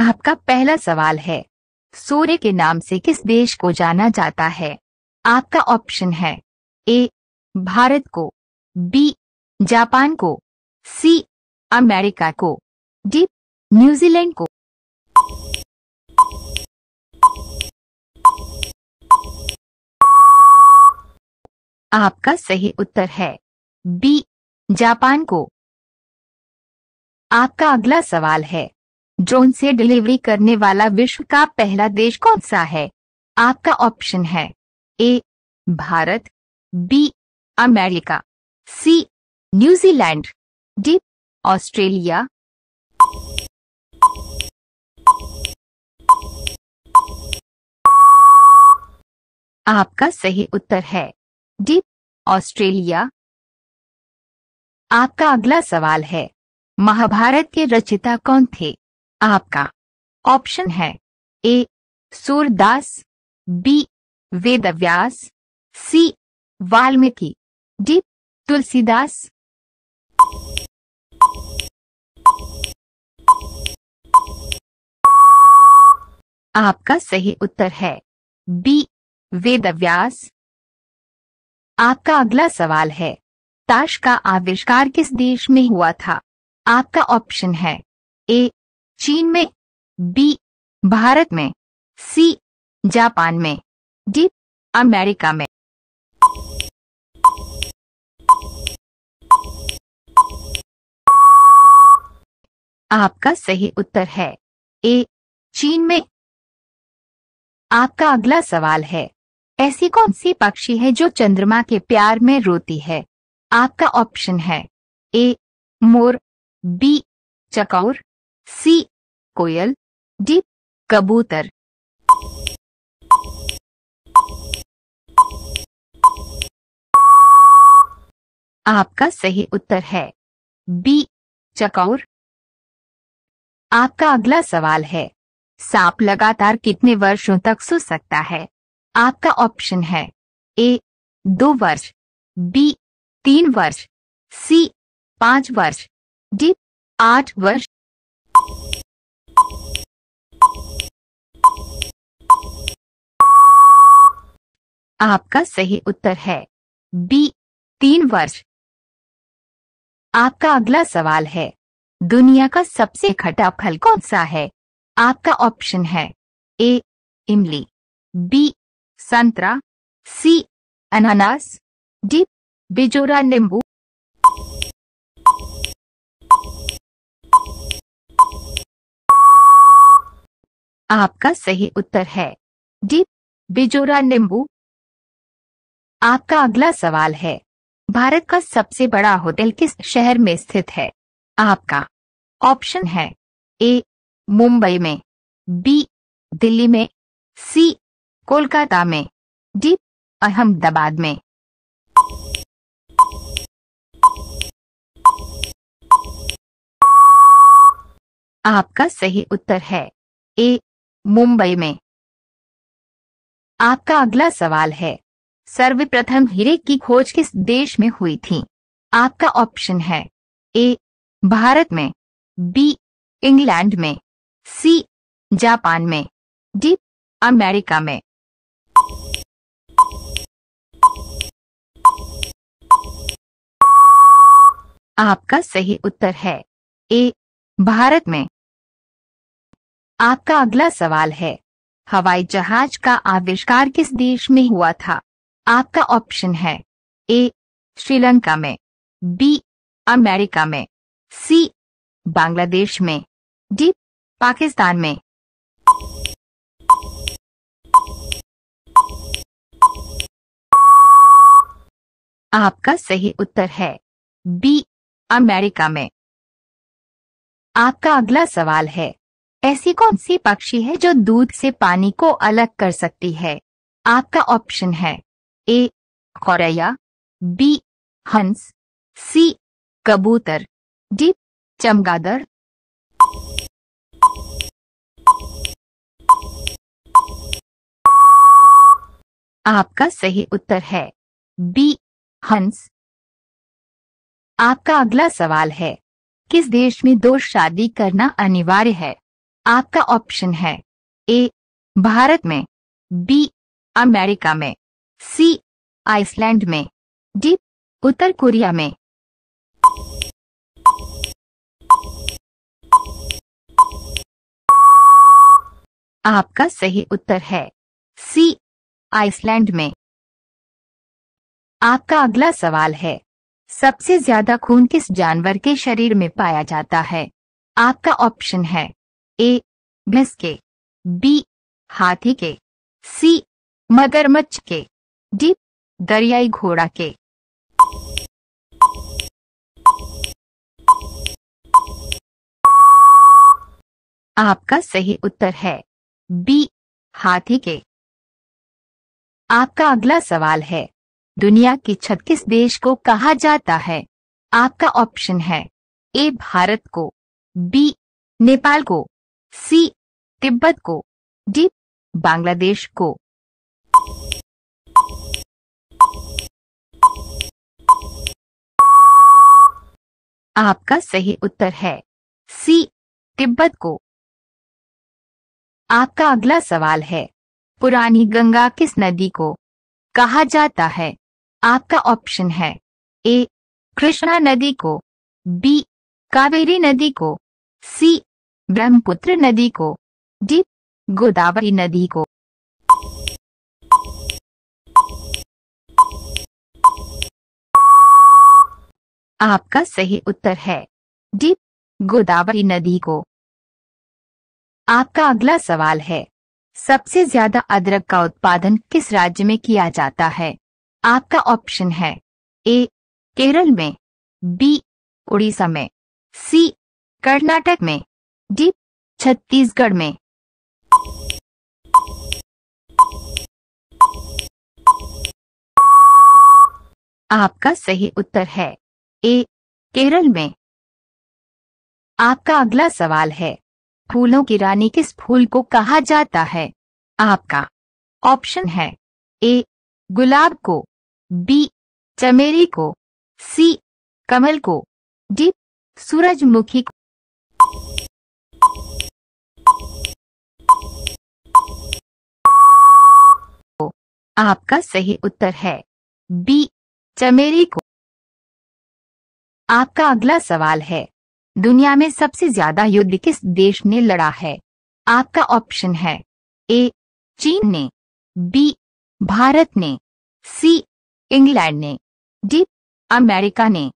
आपका पहला सवाल है, सूर्य के नाम से किस देश को जाना जाता है? आपका ऑप्शन है ए भारत को, बी जापान को, सी अमेरिका को, डी न्यूजीलैंड को। आपका सही उत्तर है बी जापान को। आपका अगला सवाल है, ड्रोन से डिलीवरी करने वाला विश्व का पहला देश कौन सा है? आपका ऑप्शन है ए भारत, बी अमेरिका, सी न्यूजीलैंड, डी ऑस्ट्रेलिया। आपका सही उत्तर है डी ऑस्ट्रेलिया। आपका अगला सवाल है, महाभारत के रचयिता कौन थे? आपका ऑप्शन है ए सूरदास, बी वेदव्यास, सी वाल्मीकि, डी तुलसीदास। आपका सही उत्तर है बी वेदव्यास। आपका अगला सवाल है, ताश का आविष्कार किस देश में हुआ था? आपका ऑप्शन है ए चीन में, बी भारत में, सी जापान में, डी अमेरिका में। आपका सही उत्तर है ए चीन में। आपका अगला सवाल है, ऐसी कौन सी पक्षी है जो चंद्रमा के प्यार में रोती है? आपका ऑप्शन है ए मोर, बी चकौर, सी कोयल, डी कबूतर। आपका सही उत्तर है बी चकौर। आपका अगला सवाल है, सांप लगातार कितने वर्षों तक सो सकता है? आपका ऑप्शन है ए 2 वर्ष, बी 3 वर्ष, सी 5 वर्ष, डी 8 वर्ष। आपका सही उत्तर है बी 3 वर्ष। आपका अगला सवाल है, दुनिया का सबसे खट्टा फल कौन सा है? आपका ऑप्शन है ए इमली, बी संतरा, सी अनानास, डी बिजोरा नींबू। आपका सही उत्तर है डी बिजोरा नींबू। आपका अगला सवाल है, भारत का सबसे बड़ा होटल किस शहर में स्थित है? आपका ऑप्शन है ए मुंबई में, बी दिल्ली में, सी कोलकाता में, डी अहमदाबाद में। आपका सही उत्तर है ए मुंबई में। आपका अगला सवाल है, सर्वप्रथम हीरे की खोज किस देश में हुई थी? आपका ऑप्शन है ए भारत में, बी इंग्लैंड में, सी जापान में, डी अमेरिका में। आपका सही उत्तर है ए भारत में। आपका अगला सवाल है, हवाई जहाज का आविष्कार किस देश में हुआ था? आपका ऑप्शन है ए श्रीलंका में, बी अमेरिका में, सी बांग्लादेश में, डी पाकिस्तान में। आपका सही उत्तर है बी अमेरिका में। आपका अगला सवाल है, ऐसी कौन सी पक्षी है जो दूध से पानी को अलग कर सकती है? आपका ऑप्शन है ए गौरैया, बी हंस, सी कबूतर, डी चमगादड़। आपका सही उत्तर है बी हंस। आपका अगला सवाल है, किस देश में 2 शादी करना अनिवार्य है? आपका ऑप्शन है ए भारत में, बी अमेरिका में, सी आइसलैंड में, डी उत्तर कोरिया में। आपका सही उत्तर है सी आइसलैंड में। आपका अगला सवाल है, सबसे ज्यादा खून किस जानवर के शरीर में पाया जाता है? आपका ऑप्शन है ए भैंस के, बी हाथी के, सी मगरमच्छ के, डी दरियाई घोड़ा के। आपका सही उत्तर है बी हाथी के। आपका अगला सवाल है, दुनिया की छत किस देश को कहा जाता है? आपका ऑप्शन है ए भारत को, बी नेपाल को, सी तिब्बत को, डी बांग्लादेश को। आपका सही उत्तर है सी तिब्बत को। आपका अगला सवाल है, पुरानी गंगा किस नदी को कहा जाता है? आपका ऑप्शन है ए कृष्णा नदी को, बी कावेरी नदी को, सी ब्रह्मपुत्र नदी को, डी गोदावरी नदी को। आपका सही उत्तर है डी गोदावरी नदी को। आपका अगला सवाल है, सबसे ज्यादा अदरक का उत्पादन किस राज्य में किया जाता है? आपका ऑप्शन है ए केरल में, बी उड़ीसा में, सी कर्नाटक में, डी छत्तीसगढ़ में। आपका सही उत्तर है ए केरल में। आपका अगला सवाल है, फूलों की रानी किस फूल को कहा जाता है? आपका ऑप्शन है ए गुलाब को, बी चमेली को, सी कमल को, डी सूरजमुखी को। आपका सही उत्तर है बी चमेली को। आपका अगला सवाल है, दुनिया में सबसे ज्यादा युद्ध किस देश ने लड़ा है? आपका ऑप्शन है ए चीन ने, बी भारत ने, सी इंग्लैंड ने, डी अमेरिका ने।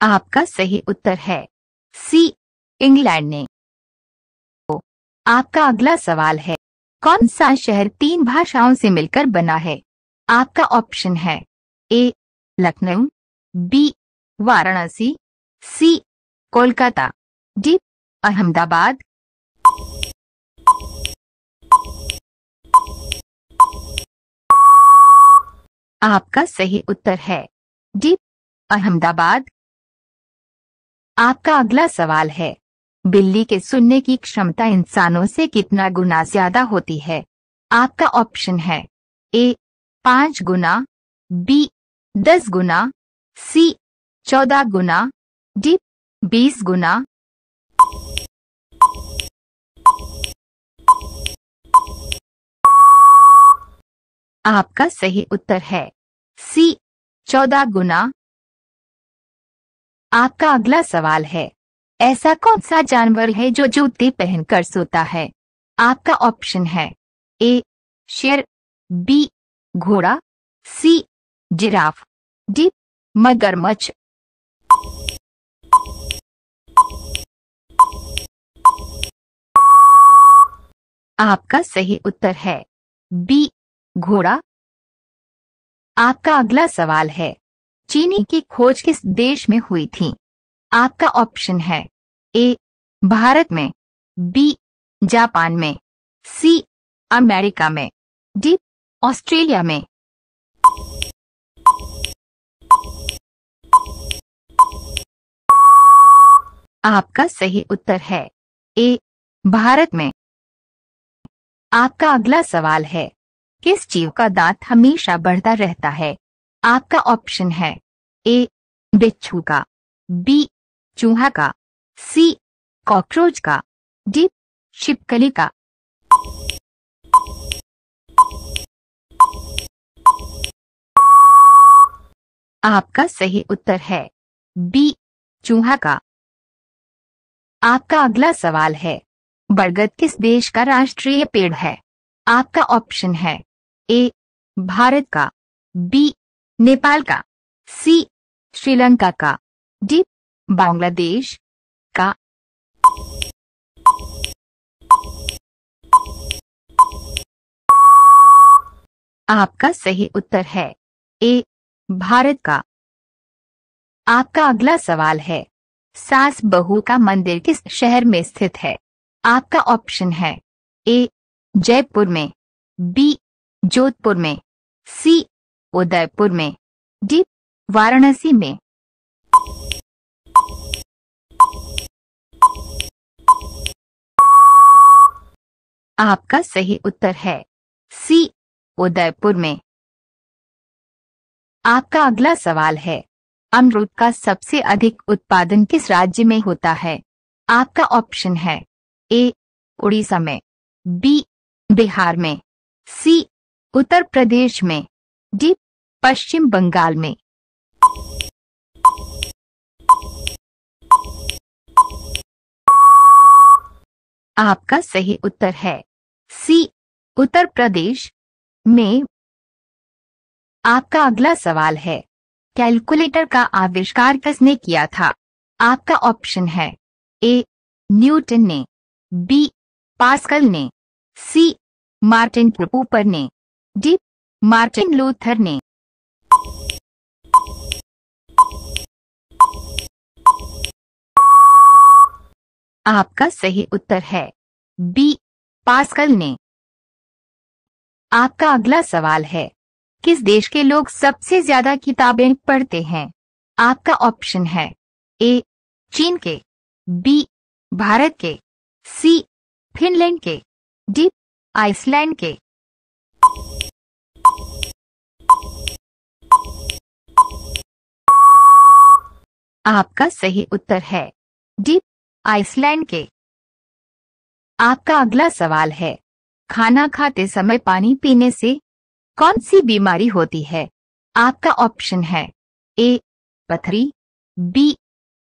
आपका सही उत्तर है सी इंग्लैंड ने। आपका अगला सवाल है, कौन सा शहर 3 भाषाओं से मिलकर बना है? आपका ऑप्शन है ए लखनऊ, बी वाराणसी, सी कोलकाता, डी अहमदाबाद। आपका सही उत्तर है डी अहमदाबाद। आपका अगला सवाल है, बिल्ली के सुनने की क्षमता इंसानों से कितना गुना ज्यादा होती है? आपका ऑप्शन है ए 5 गुना, बी 10 गुना, सी 14 गुना, डी 20 गुना। आपका सही उत्तर है सी 14 गुना। आपका अगला सवाल है, ऐसा कौन सा जानवर है जो जूते पहनकर सोता है? आपका ऑप्शन है ए शेर, बी घोड़ा, सी जिराफ, डी मगरमच्छ। आपका सही उत्तर है बी घोड़ा। आपका अगला सवाल है, चीनी की खोज किस देश में हुई थी? आपका ऑप्शन है ए भारत में, बी जापान में, सी अमेरिका में, डी ऑस्ट्रेलिया में। आपका सही उत्तर है ए भारत में। आपका अगला सवाल है, किस जीव का दांत हमेशा बढ़ता रहता है? आपका ऑप्शन है ए बिच्छू का, बी चूहा का, सी कॉकरोच का, डी छिपकली का। आपका सही उत्तर है बी चूहा का। आपका अगला सवाल है, बरगद किस देश का राष्ट्रीय पेड़ है? आपका ऑप्शन है ए भारत का, बी नेपाल का, सी श्रीलंका का, डी बांग्लादेश का। आपका सही उत्तर है ए भारत का। आपका अगला सवाल है, सास बहू का मंदिर किस शहर में स्थित है? आपका ऑप्शन है ए जयपुर में, बी जोधपुर में, सी उदयपुर में, डी वाराणसी में। आपका सही उत्तर है सी उदयपुर में। आपका अगला सवाल है, अमरूद का सबसे अधिक उत्पादन किस राज्य में होता है? आपका ऑप्शन है ए उड़ीसा में, बी बिहार में, सी उत्तर प्रदेश में, डी पश्चिम बंगाल में। आपका सही उत्तर है सी उत्तर प्रदेश में। आपका अगला सवाल है, कैलकुलेटर का आविष्कार किसने किया था? आपका ऑप्शन है ए न्यूटन ने, बी पास्कल ने, सी मार्टिन कूपर ने, डी मार्टिन लूथर ने। आपका सही उत्तर है बी पास्कल ने। आपका अगला सवाल है, किस देश के लोग सबसे ज्यादा किताबें पढ़ते हैं? आपका ऑप्शन है ए चीन के, बी भारत के, सी फिनलैंड के, डी आइसलैंड के। आपका सही उत्तर है डी आइसलैंड के। आपका अगला सवाल है, खाना खाते समय पानी पीने से कौन सी बीमारी होती है? आपका ऑप्शन है ए पथरी, बी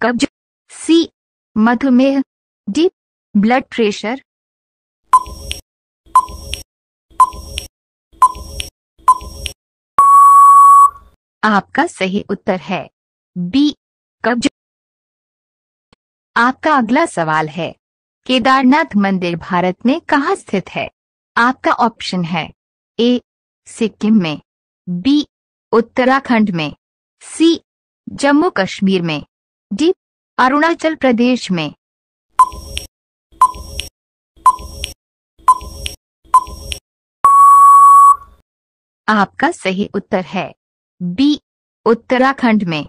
कब्ज, सी मधुमेह, डी ब्लड प्रेशर। आपका सही उत्तर है बी कब्ज। आपका अगला सवाल है, केदारनाथ मंदिर भारत में कहाँ स्थित है? आपका ऑप्शन है ए सिक्किम में, बी उत्तराखंड में, सी जम्मू कश्मीर में, डी अरुणाचल प्रदेश में। आपका सही उत्तर है बी उत्तराखंड में।